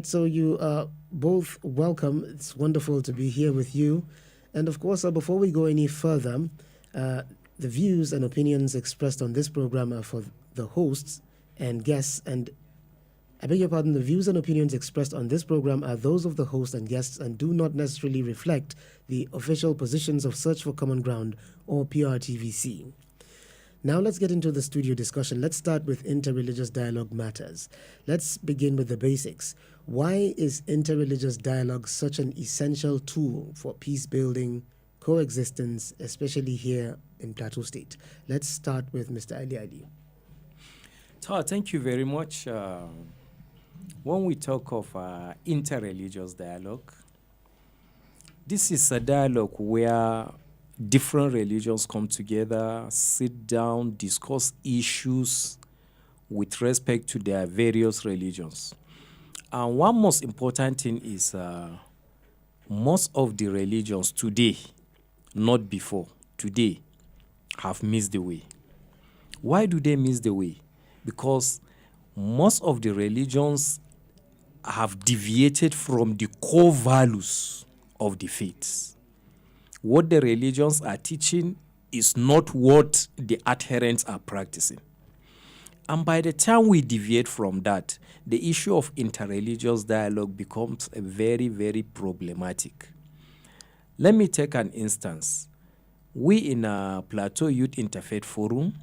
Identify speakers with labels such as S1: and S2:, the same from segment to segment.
S1: So you are both welcome. It's wonderful to be here with you. And of course, before we go any further, uh, the views and opinions expressed on this program are for the hosts and guests. And I beg your pardon, the views and opinions expressed on this program are those of the host and guests and do not necessarily reflect the official positions of Search for Common Ground or PRTVC. Now let's get into the studio discussion. Let's start with interreligious dialogue matters. Let's begin with the basics. Why is interreligious dialogue such an essential tool for peace building, coexistence, especially here in Plateau State? Let's start with Mr. Ali Ali.
S2: Thank you very much. When we talk of interreligious dialogue, this is a dialogue where different religions come together, sit down, discuss issues with respect to their various religions. And one most important thing is most of the religions today, not before, today, have missed the way. Why do they miss the way? Because most of the religions have deviated from the core values of the faiths. What the religions are teaching is not what the adherents are practicing. And by the time we deviate from that, the issue of interreligious dialogue becomes a very, very problematic. Let me take an instance. We in a Plateau Youth Interfaith Forum,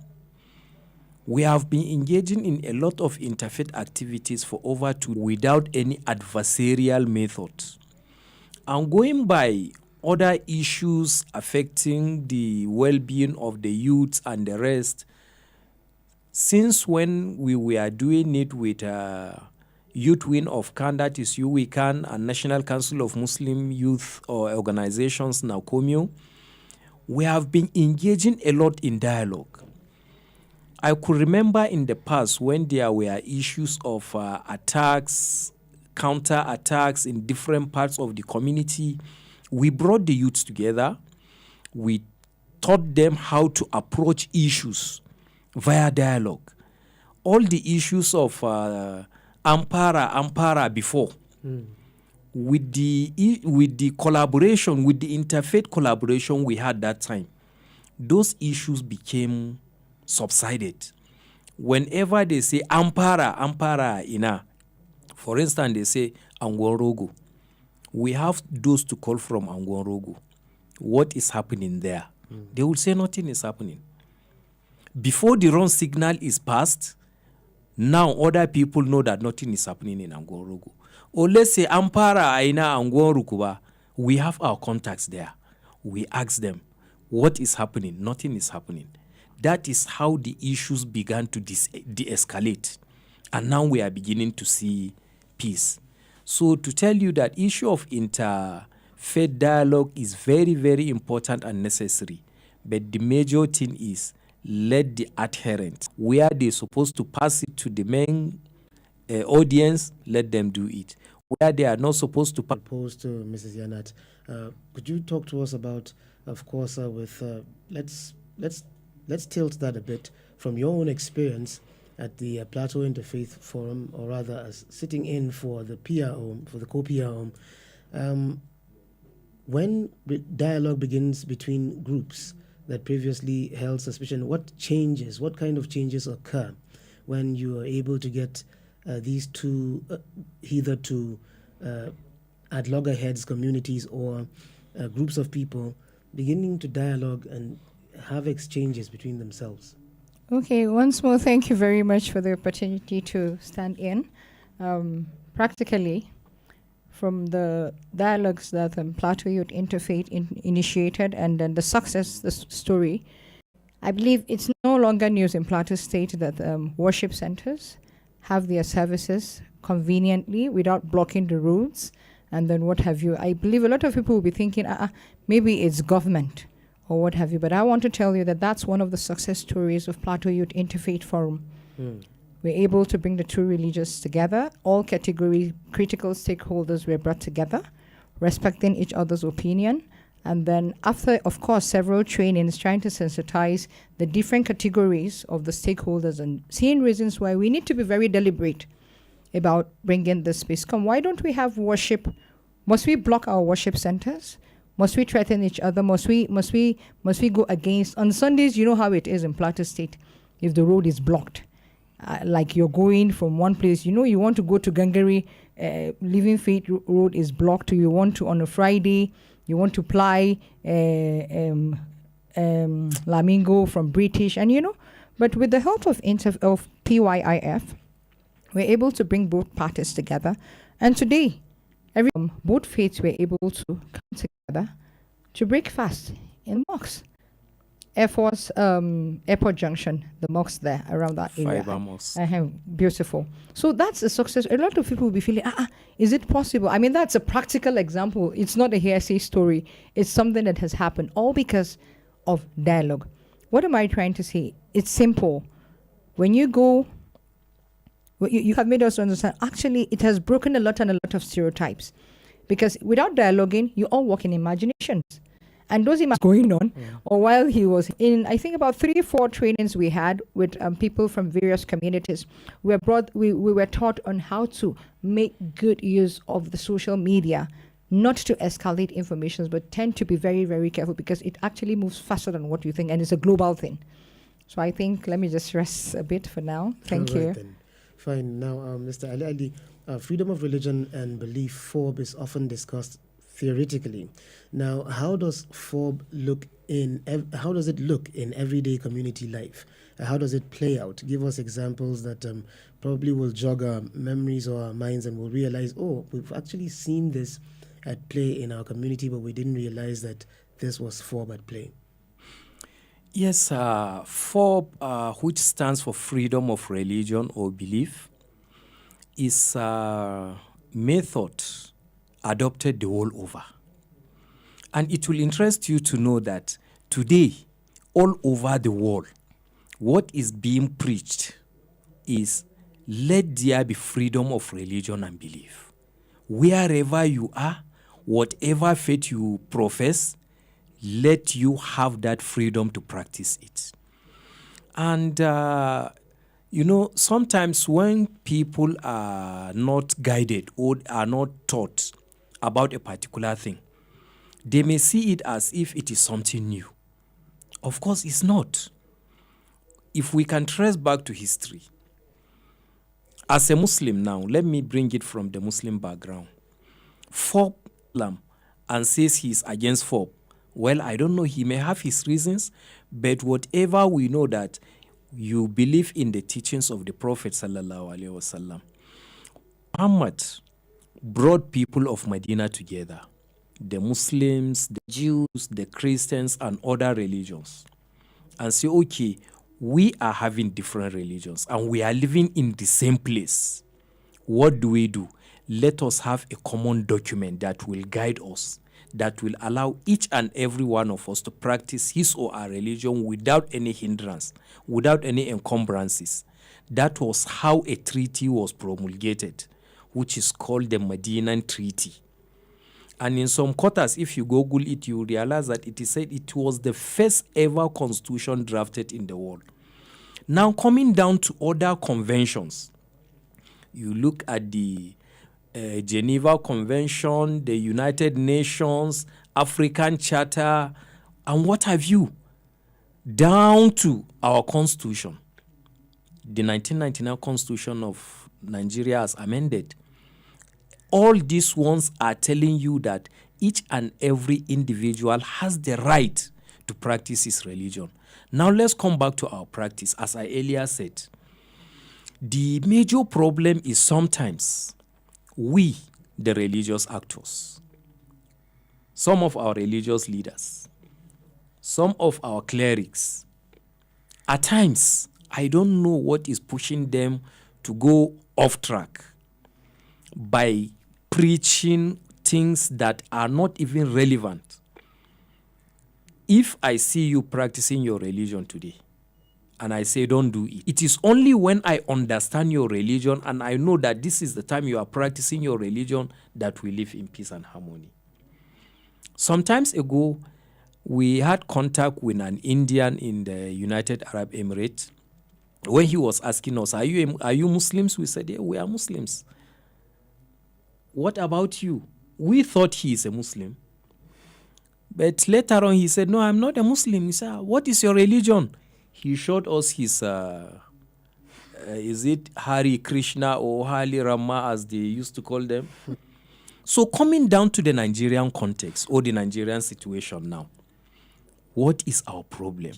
S2: we have been engaging in a lot of interfaith activities for over 2 without any adversarial methods. And going by other issues affecting the well-being of the youth and the rest, since when we were doing it with Youth Wing of Can, that is UWICAN, and National Council of Muslim Youth or Organizations, now COMU, we have been engaging a lot in dialogue. I could remember in the past when there were issues of attacks, counter-attacks in different parts of the community, we brought the youths together. We taught them how to approach issues via dialogue. All the issues of Ampara before, with the collaboration, with the interfaith collaboration we had that time, those issues became subsided. Whenever they say Ampara ina, for instance, they say Angworogo, we have those to call from Angworogo. What is happening there? They will say nothing is happening. Before the wrong signal is passed, now other people know that nothing is happening in Angworogo. Or let's say Ampara Aina Angworokuba, we have our contacts there. We ask them, what is happening? Nothing is happening. That is how the issues began to de-escalate. And now we are beginning to see peace. So to tell you that issue of interfaith dialogue is very, very important and necessary. But the major thing is let the adherents, where they're supposed to pass it to the main audience, let them do it. Where they are not supposed to
S1: Propose to Mrs. Yanat. Could you talk to us about, of course, let's tilt that a bit from your own experience at the Plateau Interfaith Forum, or rather as sitting in for the PRO, for the co-PRO. When dialogue begins between groups that previously held suspicion, what kind of changes occur when you are able to get these two, either to at loggerheads, communities, or groups of people beginning to dialogue and have exchanges between themselves?
S3: Okay, once more, thank you very much for the opportunity to stand in. Practically, from the dialogues that Plateau Youth Interfaith initiated and then the story, I believe it's no longer news in Plateau State that worship centers have their services conveniently without blocking the roads and then what have you. I believe a lot of people will be thinking, maybe it's government or what have you. But I want to tell you that that's one of the success stories of Plateau Youth Interfaith Forum. We're able to bring the two religions together. All category critical stakeholders were brought together, respecting each other's opinion. And then after, of course, several trainings, trying to sensitize the different categories of the stakeholders and seeing reasons why we need to be very deliberate about bringing this space. Come, why don't we have worship? Must we block our worship centers? Must we threaten each other? Must we go against? On Sundays, you know how it is in Plateau State. If the road is blocked, like you're going from one place, you want to go to Gangari, Living Faith Road is blocked. You want to on a Friday, you want to ply Lamingo from British, and but with the help of PYIF, we're able to bring both parties together, and today, both faiths were able to come together to break fast in mosques. Air Force Airport Junction, the mosques there around that area.
S2: Fiber mosques.
S3: Beautiful. So that's a success. A lot of people will be feeling, is it possible? I mean, that's a practical example. It's not a hearsay story. It's something that has happened, all because of dialogue. What am I trying to say? It's simple. When you go, you have made us understand, actually, it has broken a lot of stereotypes. Because without dialoguing, you all work in imaginations. And those going on, or while he was in, I think about 3 or 4 trainings we had with people from various communities, we were taught on how to make good use of the social media, not to escalate information, but tend to be very, very careful, because it actually moves faster than what you think, and it's a global thing. So I think, let me just rest a bit for now. Thank you.
S1: Then. Fine. Now, Mr. Ali, freedom of religion and belief, FORB, is often discussed theoretically. Now, how does FORB look in everyday community life? How does it play out? Give us examples that probably will jog our memories or our minds, and we'll realize, we've actually seen this at play in our community, but we didn't realize that this was FORB at play.
S2: Yes, FORB, which stands for Freedom of Religion or Belief, is a method adopted the world over. And it will interest you to know that today, all over the world, what is being preached is, let there be freedom of religion and belief. Wherever you are, whatever faith you profess, let you have that freedom to practice it. And, sometimes when people are not guided or are not taught about a particular thing, they may see it as if it is something new. Of course, it's not. If we can trace back to history, as a Muslim now, let me bring it from the Muslim background. FORB and says he is against FORB. Well, I don't know, he may have his reasons, but whatever we know that you believe in the teachings of the Prophet sallallahu alaihi wasallam. Muhammad brought people of Medina together, the Muslims, the Jews, the Christians, and other religions, and say, okay, we are having different religions and we are living in the same place. What do? Let us have a common document that will guide us, that will allow each and every one of us to practice his or our religion without any hindrance, without any encumbrances. That was how a treaty was promulgated, which is called the Medinan Treaty. And in some quarters, if you Google it, you realize that it is said it was the first ever constitution drafted in the world. Now, coming down to other conventions, you look at the Geneva Convention, the United Nations, African Charter, and what have you, down to our Constitution. The 1999 Constitution of Nigeria as amended. All these ones are telling you that each and every individual has the right to practice his religion. Now let's come back to our practice. As I earlier said, the major problem is sometimes we, the religious actors, some of our religious leaders, some of our clerics, at times, I don't know what is pushing them to go off track by preaching things that are not even relevant. If I see you practicing your religion today, and I say don't do it, it is only when I understand your religion and I know that this is the time you are practicing your religion that we live in peace and harmony. Sometimes ago, we had contact with an Indian in the United Arab Emirates, When he was asking us, are you Muslims? We said, yeah, we are Muslims. What about you? We thought he is a Muslim. But later on, he said, no, I'm not a Muslim. He said, what is your religion? He showed us his, is it Hari Krishna or Hari Rama, as they used to call them? So coming down to the Nigerian context or the Nigerian situation now, what is our problem?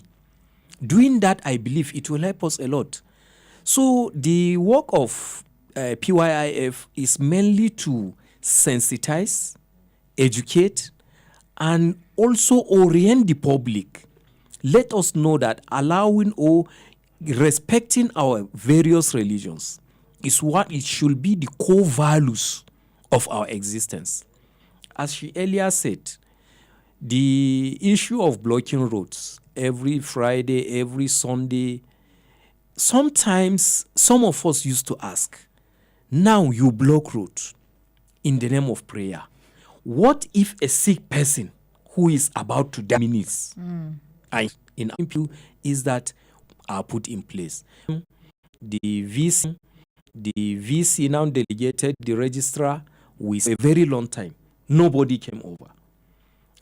S2: Doing that, I believe it will help us a lot. So the work of PYIF is mainly to sensitize, educate, and also orient the public. Let us know that allowing or respecting our various religions is what it should be the core values of our existence. As she earlier said, the issue of blocking roads every Friday, every Sunday, sometimes some of us used to ask, now you block roads in the name of prayer. What if a sick person who is about to die minutes and in you is that are put in place? The VC now delegated the registrar with a very long time. Nobody came over.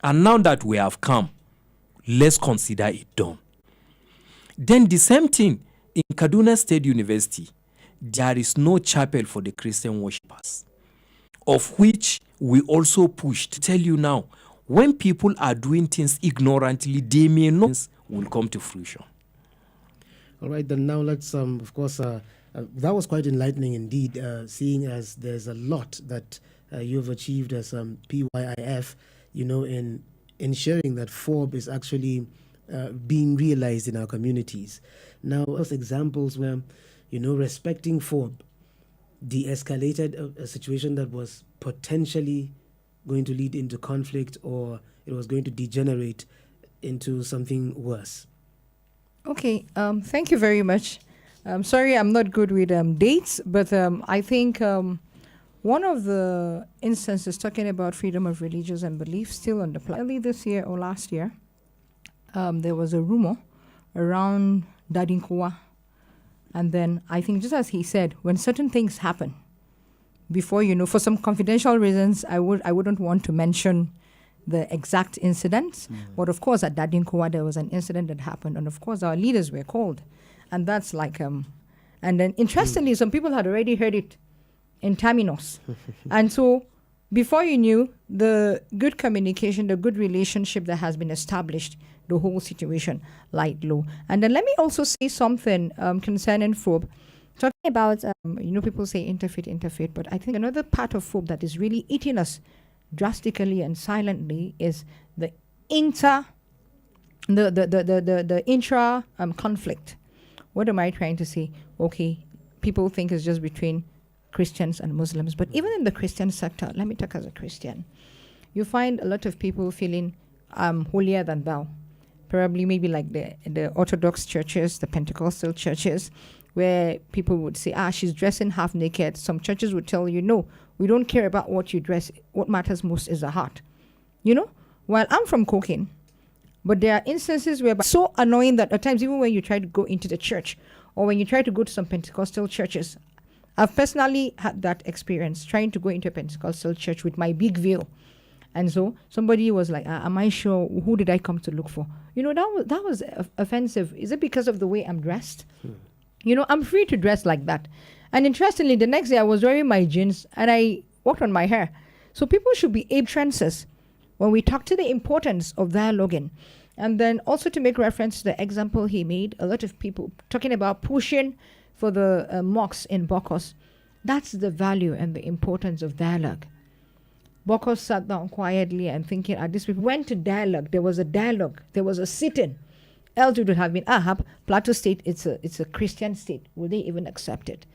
S2: And now that we have come, let's consider it done. Then the same thing in Kaduna State University, there is no chapel for the Christian worshippers, of which we also push to tell you now, when people are doing things ignorantly, they may not will come to fruition.
S1: All right, then now let's, of course, that was quite enlightening indeed, seeing as there's a lot that you've achieved as PYIF, in ensuring that FOB is actually being realized in our communities. Now, those examples where, respecting FOB de-escalated a situation that was potentially going to lead into conflict, or it was going to degenerate into something worse.
S3: Okay, thank you very much. Sorry, I'm not good with dates, but I think one of the instances talking about freedom of religious and belief still on the early this year or last year, there was a rumor around Dadinkowa. And then I think, just as he said, when certain things happen, before for some confidential reasons, I wouldn't want to mention the exact incidents. But of course, at Dadinkowa, there was an incident that happened. And of course, our leaders were called. And that's like, and then interestingly, some people had already heard it in Terminus. And so before you knew, the good communication, the good relationship that has been established, the whole situation light low. And then let me also say something concerning FOB. Talking about, people say interfaith, but I think another part of FOB that is really eating us drastically and silently is the intra conflict. What am I trying to say? Okay, people think it's just between Christians and Muslims, but even in the Christian sector, let me talk as a Christian, you find a lot of people feeling holier than thou. Probably maybe like the Orthodox churches, the Pentecostal churches, where people would say, she's dressing half naked. Some churches would tell you, no, we don't care about what you dress. What matters most is the heart. While I'm from Cocaine, but there are instances where it's so annoying that at times, even when you try to go into the church or when you try to go to some Pentecostal churches, I've personally had that experience trying to go into a Pentecostal church with my big veil. And so somebody was like, am I sure? Who did I come to look for? That was offensive. Is it because of the way I'm dressed? I'm free to dress like that. And interestingly, the next day I was wearing my jeans and I worked on my hair. So people should be trances when we talk to the importance of dialoguing. And then also to make reference to the example he made, a lot of people talking about pushing for the mosques in Bokos. That's the value and the importance of dialogue. Bokos sat down quietly and thinking, this people went to dialogue. There was a dialogue. There was a sit-in. Else it would have been, Plateau State, it's a Christian state. Will they even accept it?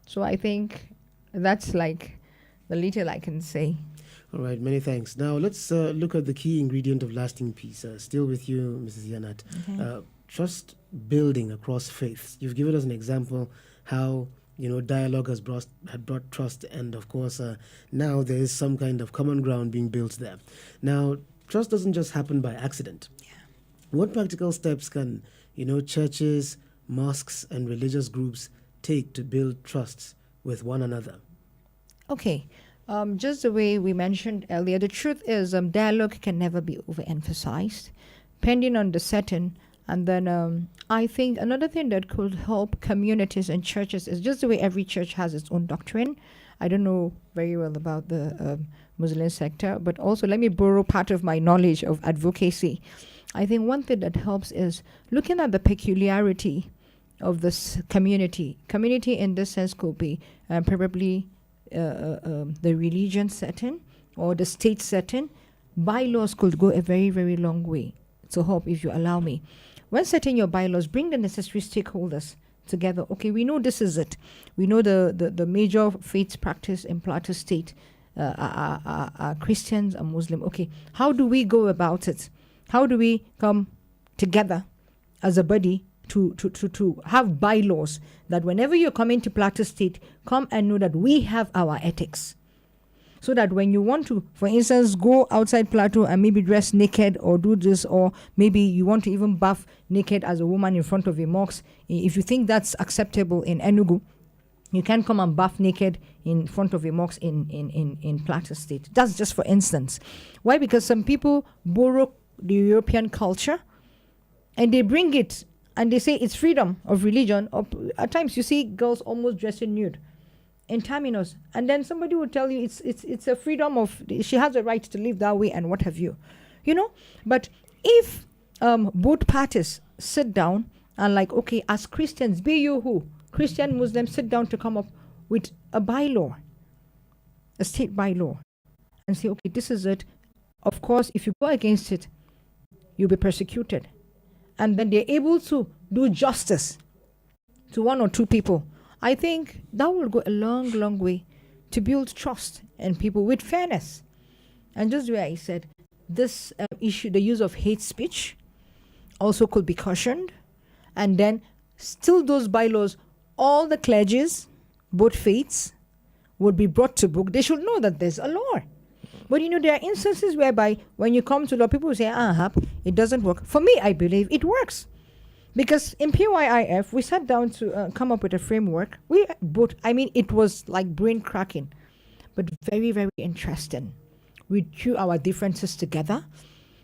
S3: So I think that's like the little I can say.
S1: All right, many thanks. Now let's look at the key ingredient of lasting peace. Still with you, Mrs. Yanat. Okay. Trust building across faiths. You've given us an example how dialogue had brought trust, and of course now there is some kind of common ground being built there. Now, trust doesn't just happen by accident. Yeah. What practical steps can churches, mosques and religious groups take to build trusts with one another?
S3: Okay. Just the way we mentioned earlier, the truth is dialogue can never be overemphasized, depending on the setting. And then I think another thing that could help communities and churches is just the way every church has its own doctrine. I don't know very well about the Muslim sector, but also let me borrow part of my knowledge of advocacy. I think one thing that helps is looking at the peculiarity of this community. Community in this sense could be probably the religion setting or the state setting. Bylaws could go a very, very long way to help, if you allow me. When setting your bylaws, bring the necessary stakeholders together. Okay, we know this is it. We know the major faiths practice in Plateau State are Christians and Muslim. Okay, how do we go about it? How do we come together as a body to have bylaws that whenever you're coming to Plateau State, come and know that we have our ethics. So that when you want to, for instance, go outside Plateau and maybe dress naked or do this, or maybe you want to even bath naked as a woman in front of a mosque, if you think that's acceptable in Enugu, you can come and bath naked in front of a mosque in Plateau State. That's just for instance. Why? Because some people borrow the European culture and they bring it and they say it's freedom of religion. Or at times you see girls almost dressing nude in terminus, and then somebody will tell you it's a freedom of, she has a right to live that way and what have you, But if both parties sit down and like, okay, as Christians, be you who, Christian, Muslim, sit down to come up with a bylaw, a state bylaw, and say, okay, this is it. Of course, if you go against it, you'll be persecuted. And then they're able to do justice to one or two people. I think that will go a long, long way to build trust in people with fairness. And just the way I said, this issue, the use of hate speech, also could be cautioned. And then still those bylaws, all the clergies, both faiths, would be brought to book. They should know that there's a law. But there are instances whereby when you come to law, people say, it doesn't work. For me, I believe it works. Because in PYIF, we sat down to come up with a framework. It was like brain cracking, but very, very interesting. We threw our differences together.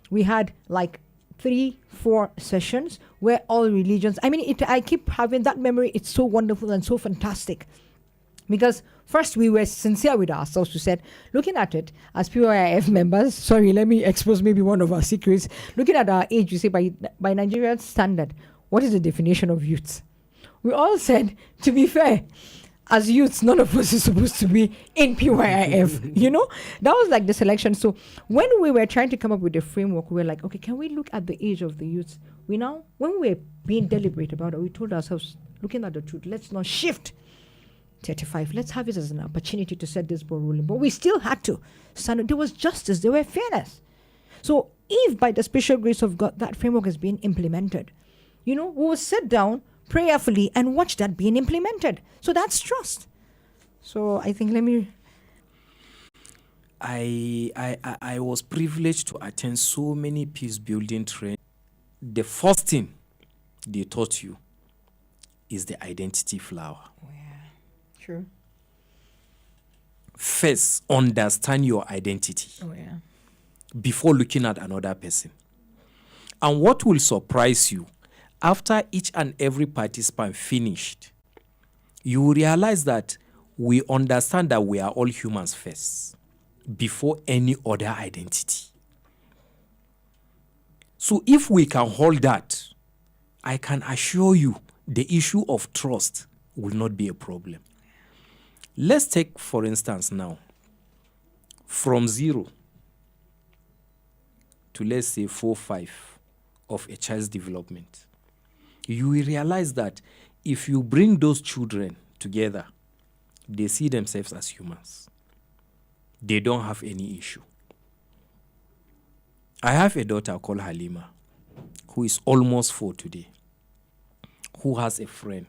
S3: We had like 3-4 sessions where all religions, I keep having that memory. It's so wonderful and so fantastic. Because first we were sincere with ourselves. We said, looking at it as PYIF members, sorry, let me expose maybe one of our secrets. Looking at our age, we say by Nigerian standard, what is the definition of youth? We all said, to be fair, as youths, none of us is supposed to be in PYIF. That was like the selection. So when we were trying to come up with a framework, we were like, okay, can we look at the age of the youths? When we were being deliberate about it, we told ourselves, looking at the truth, let's not shift 35. Let's have it as an opportunity to set this ball rolling. But we still had to stand. There was justice. There were fairness. So if by the special grace of God, that framework is being implemented, we will sit down prayerfully and watch that being implemented. So that's trust. So I think
S2: I was privileged to attend so many peace building trainings. The first thing they taught you is the identity flower.
S3: Oh, yeah. True.
S2: First, understand your identity.
S3: Oh, yeah.
S2: Before looking at another person. And what will surprise you, after each and every participant finished, you will realize that we understand that we are all humans first, before any other identity. So if we can hold that, I can assure you the issue of trust will not be a problem. Let's take, for instance, now, from 0 to, let's say, 4, 5 of a child's development. You will realize that if you bring those children together, they see themselves as humans. They don't have any issue. I have a daughter called Halima, who is almost 4 today, who has a friend,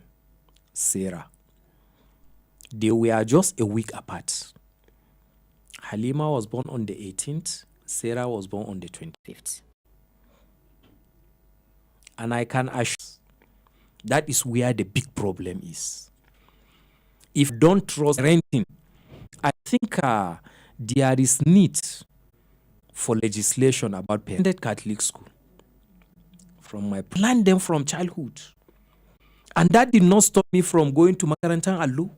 S2: Sarah. They were just a week apart. Halima was born on the 18th, Sarah was born on the 25th. And I can assure That is where the big problem is. If you don't trust renting, I think there is need for legislation about parent Catholic school. From my plan them from childhood. And that did not stop me from going to Makarantan Allo.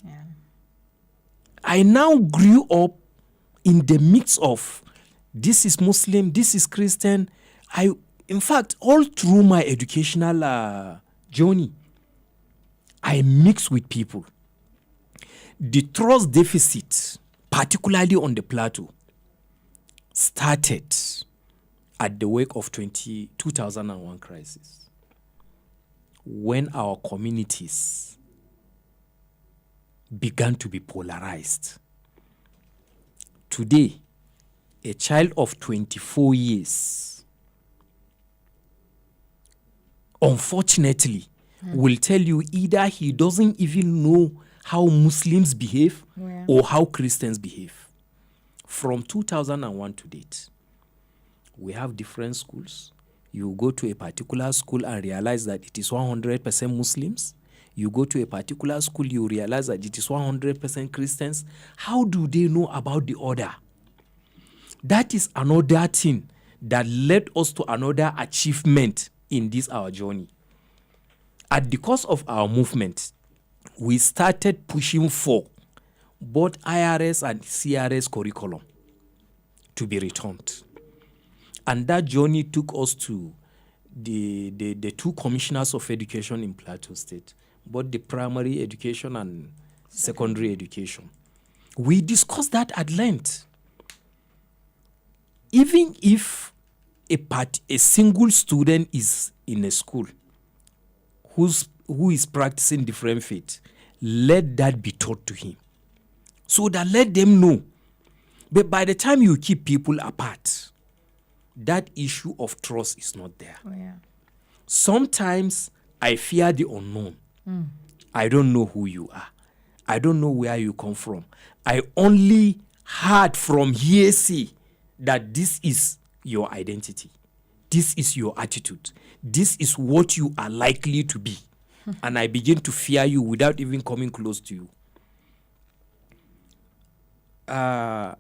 S3: Yeah.
S2: I now grew up in the mix of this is Muslim, this is Christian. In fact, all through my educational journey, I mix with people. The trust deficit, particularly on the plateau, started at the wake of 2001 crisis, when our communities began to be polarized. Today, a child of 24 years, unfortunately, will tell you either he doesn't even know how Muslims behave or how Christians behave. From 2001 to date, we have different schools. You go to a particular school and realize that it is 100% Muslims. You go to a particular school, you realize that it is 100% Christians. How do they know about the other? That is another thing that led us to another achievement in this our journey. At the course of our movement, we started pushing for both IRS and CRS curriculum to be returned. And that journey took us to the two commissioners of education in Plateau State, both the primary education and secondary education. We discussed that at length. Even if a single student is in a school who is practicing different faith, let that be taught to him. So that let them know. But by the time you keep people apart, that issue of trust is not there.
S3: Oh, yeah.
S2: Sometimes I fear the unknown. I don't know who you are. I don't know where you come from. I only heard from hearsay that this is your identity. This is your attitude. This is what you are likely to be. And I begin to fear you without even coming close to you. Mrs.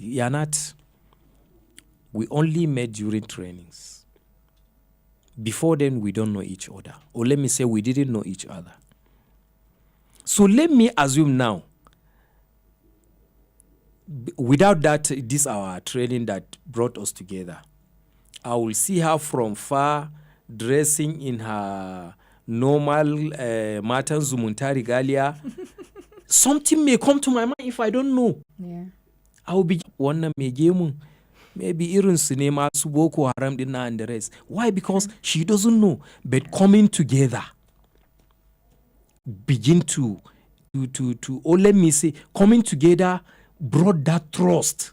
S2: Yanat, we only met during trainings. Before then, we don't know each other. Or let me say, we didn't know each other. So let me assume now, without that, this our training that brought us together, I will see her from far, dressing in her normal Matan Zumunta regalia. Something may come to my mind if I don't know.
S3: Yeah.
S2: I will be one maybe irin su ne masu Boko Haram din and the rest. Why? Because she doesn't know. But coming together, begin to or let me say, coming together brought that trust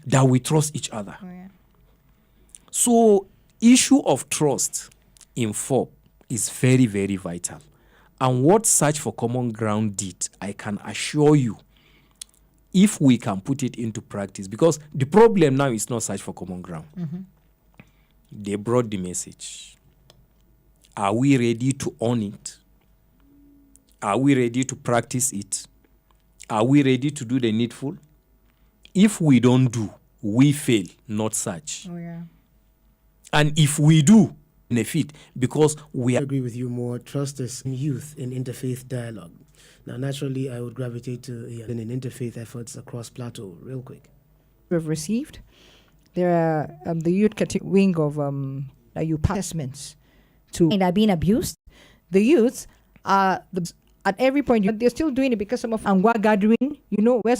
S2: that we trust each other.
S3: Oh, yeah.
S2: So issue of trust in FOB is very, very vital. And what Search for Common Ground did, I can assure you, if we can put it into practice, because the problem now is not Search for Common Ground. They brought the message. Are we ready to own it? Are we ready to practice it? Are we ready to do the needful? If we don't do, we fail, not Search.
S3: Oh, yeah.
S2: And if we do, benefit, because we
S1: I
S2: are.
S1: agree with you more. Trust is in youth in interfaith dialogue. Now, naturally, I would gravitate to in interfaith efforts across Plateau, real quick.
S3: We've received. There are the youth wing of assessments to and are being abused. The youths are at every point they're still doing it because some of Angwa gathering, where